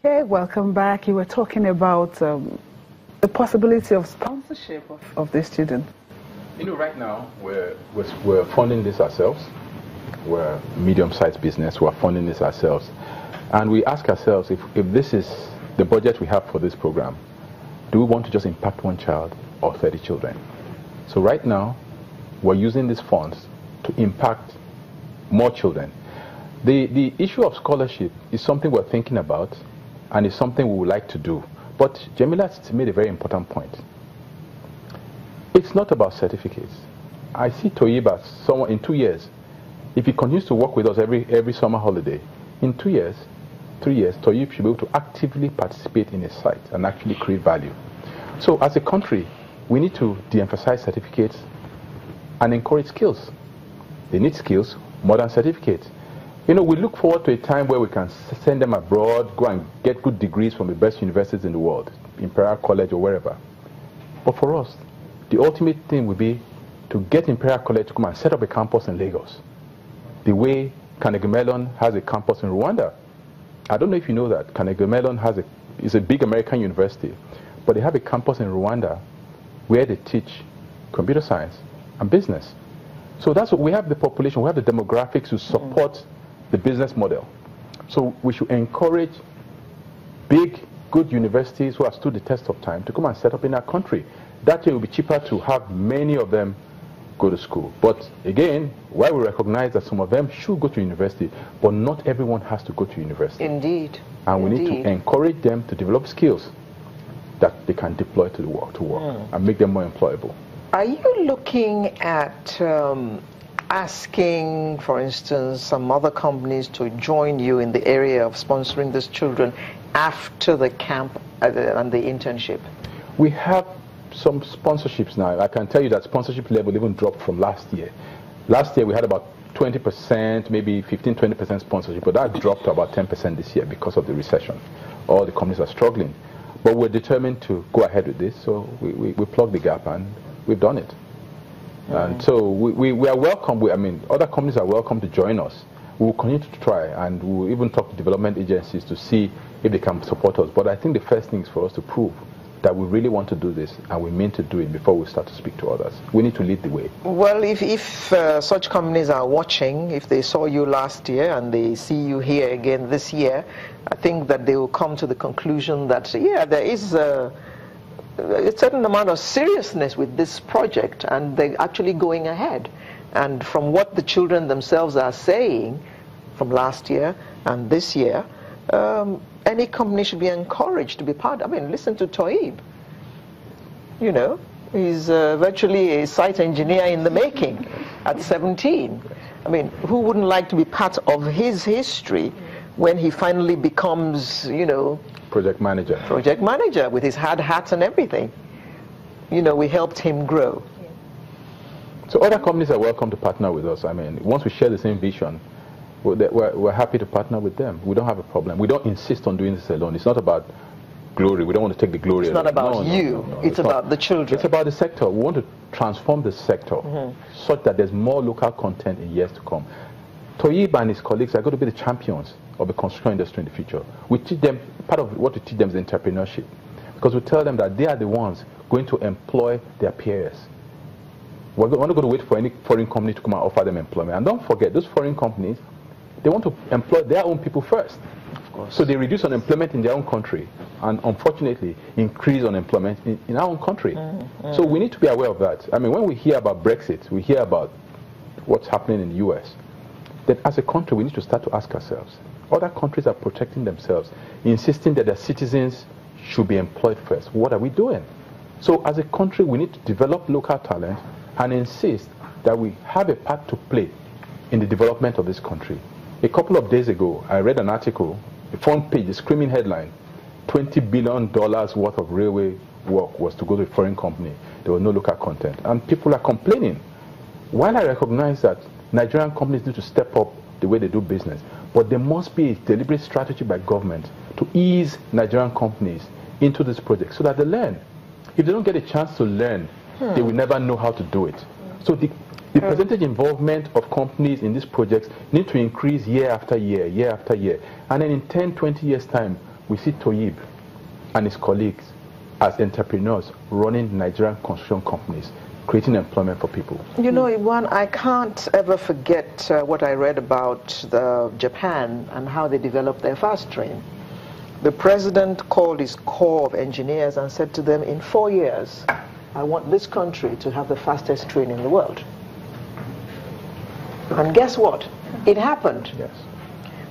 Hey, welcome back. You were talking about the possibility of sponsorship of these students. You know, right now we're funding this ourselves. We're a medium-sized business. We're funding this ourselves, and we ask ourselves if this is the budget we have for this program, do we want to just impact one child or 30 children? So right now, we're using these funds to impact more children. The issue of scholarship is something we're thinking about, and it's something we would like to do. But Jamila made a very important point. It's not about certificates. I see Toyib as someone in 2 years. If he continues to work with us every summer holiday, in 2 years, 3 years, Toyib should be able to actively participate in a site and actually create value. So as a country, we need to de-emphasize certificates and encourage skills. They need skills more than certificates. You know, we look forward to a time where we can send them abroad, go and get good degrees from the best universities in the world, Imperial College or wherever. But for us, the ultimate thing would be to get Imperial College to come and set up a campus in Lagos. The way Carnegie Mellon has a campus in Rwanda. I don't know if you know that. Carnegie Mellon is a big American university, but they have a campus in Rwanda where they teach computer science and business. So that's what we have, the population, we have the demographics to support the business model. So we should encourage big, good universities who have stood the test of time to come and set up in our country. That way it will be cheaper to have many of them go to school. But again, while we recognize that some of them should go to university, but not everyone has to go to university. Indeed. And we need to encourage them to develop skills that they can deploy to work and make them more employable. Are you looking at asking, for instance, some other companies to join you in the area of sponsoring these children after the camp and the internship? We have some sponsorships now. I can tell you that sponsorship level even dropped from last year. Last year we had about 20%, maybe 15-20% sponsorship, but that dropped to about 10% this year because of the recession. All the companies are struggling. But we're determined to go ahead with this, so we plug the gap, and we've done it. And so we are welcome. I mean, other companies are welcome to join us. We will continue to try, and we will even talk to development agencies to see if they can support us. But I think the first thing is for us to prove that we really want to do this, and we mean to do it before we start to speak to others. We need to lead the way. Well, if such companies are watching, if they saw you last year and they see you here again this year, I think that they will come to the conclusion that, yeah, there is a certain amount of seriousness with this project, and they're actually going ahead. And from what the children themselves are saying from last year and this year, any company should be encouraged to be part. I mean, listen to Toyib. You know, he's virtually a site engineer in the making at 17. I mean, who wouldn't like to be part of his history when he finally becomes, you know, Project manager. Project manager with his hard hat and everything. You know, we helped him grow. So other companies are welcome to partner with us. I mean, once we share the same vision, we're happy to partner with them. We don't have a problem. We don't insist on doing this alone. It's not about glory. We don't want to take the glory. It's not about you. It's about the children. It's about the sector. We want to transform the sector such that there's more local content in years to come. Toyib and his colleagues are going to be the champions of the construction industry in the future. We teach them, part of what we teach them is entrepreneurship, because we tell them that they are the ones going to employ their peers. We're not going to wait for any foreign company to come and offer them employment. And don't forget, those foreign companies, they want to employ their own people first. Of course. So they reduce unemployment in their own country and unfortunately increase unemployment in our own country. So we need to be aware of that. I mean, when we hear about Brexit, we hear about what's happening in the US, then as a country we need to start to ask ourselves, other countries are protecting themselves, insisting that their citizens should be employed first. What are we doing? So as a country we need to develop local talent and insist that we have a part to play in the development of this country. A couple of days ago, I read an article, the front page, the screaming headline, $20 billion worth of railway work was to go to a foreign company. There was no local content. And people are complaining. While I recognize that Nigerian companies need to step up the way they do business, but there must be a deliberate strategy by government to ease Nigerian companies into this project so that they learn. If they don't get a chance to learn, they will never know how to do it. So the percentage involvement of companies in these projects need to increase year after year, year after year. And then in 10, 20 years' time, we see Toyib and his colleagues as entrepreneurs running Nigerian construction companies, creating employment for people. You know, Iwan, I can't ever forget what I read about Japan and how they developed their fast train. The president called his corps of engineers and said to them, in 4 years, I want this country to have the fastest train in the world. And guess what? It happened. Yes.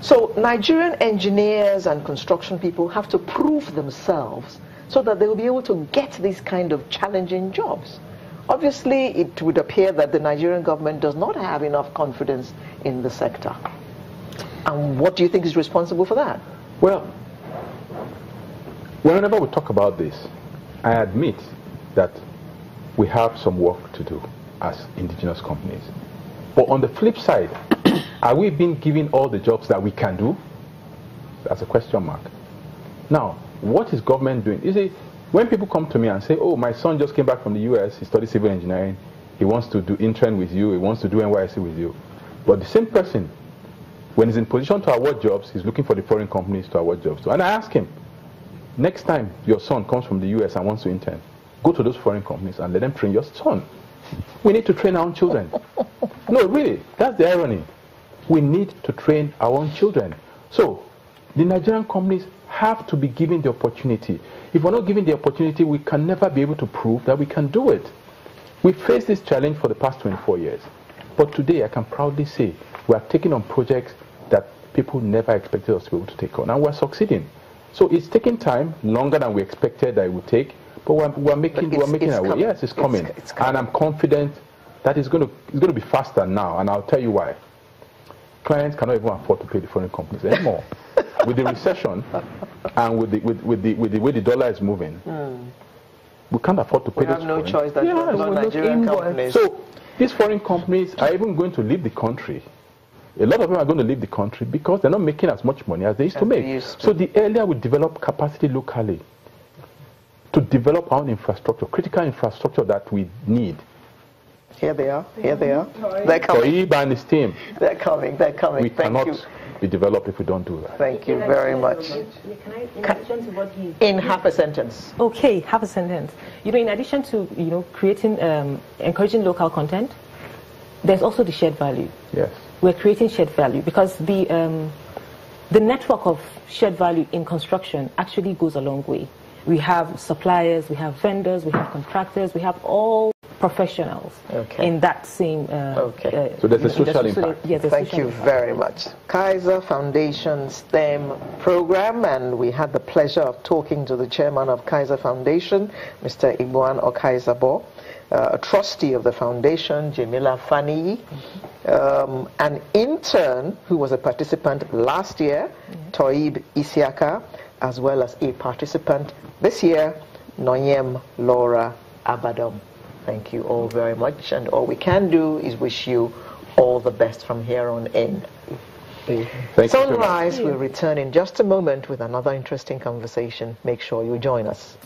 So Nigerian engineers and construction people have to prove themselves so that they will be able to get these kind of challenging jobs. Obviously, it would appear that the Nigerian government does not have enough confidence in the sector. And what do you think is responsible for that? Well, whenever we talk about this, I admit that we have some work to do as indigenous companies. But on the flip side, are we being given all the jobs that we can do? That's a question mark. Now, what is government doing? You see, when people come to me and say, oh, my son just came back from the US, he studied civil engineering, he wants to do intern with you, he wants to do NYSC with you. But the same person, when he's in position to award jobs, he's looking for the foreign companies to award jobs to. And I ask him, next time your son comes from the US and wants to intern, go to those foreign companies and let them train your son. We need to train our own children. No, really, that's the irony. We need to train our own children. So, the Nigerian companies have to be given the opportunity. If we're not given the opportunity, we can never be able to prove that we can do it. We faced this challenge for the past 24 years. But today, I can proudly say, we are taking on projects that people never expected us to be able to take on, and we're succeeding. So it's taking time, longer than we expected that it would take, but we're making our way. Yes, it's coming. It's coming. And I'm confident that it's going to be faster now, and I'll tell you why. Clients cannot even afford to pay the foreign companies anymore. With the recession and with the way the dollar is moving, we can't afford to pay those. We have no choice than to run Nigerian companies. So these foreign companies are even going to leave the country. A lot of them are going to leave the country because they're not making as much money as they used to make. So the earlier we develop capacity locally to develop our own infrastructure, critical infrastructure that we need. Here they are. Here they are. They're coming. Toyib and his team. They're coming. They're coming. We cannot be developed if we don't do that. Thank you very much. In half a sentence. Okay, half a sentence. You know, in addition to creating, encouraging local content, there's also the shared value. Yes. We're creating shared value because the network of shared value in construction actually goes a long way. We have suppliers, we have vendors, we have contractors, we have all professionals in that same so there's a social impact. Yes, thank you very much. Kaiser Foundation STEM program, and we had the pleasure of talking to the chairman of Kaiser Foundation, Mr. Igboan Okaizabo, a trustee of the foundation, Jamila Fani, an intern who was a participant last year, Toyib Isiaka, as well as a participant this year, Noyem Laura Abadom. Thank you all very much, and all we can do is wish you all the best from here on in. Sunrise will return in just a moment with another interesting conversation. Make sure you join us.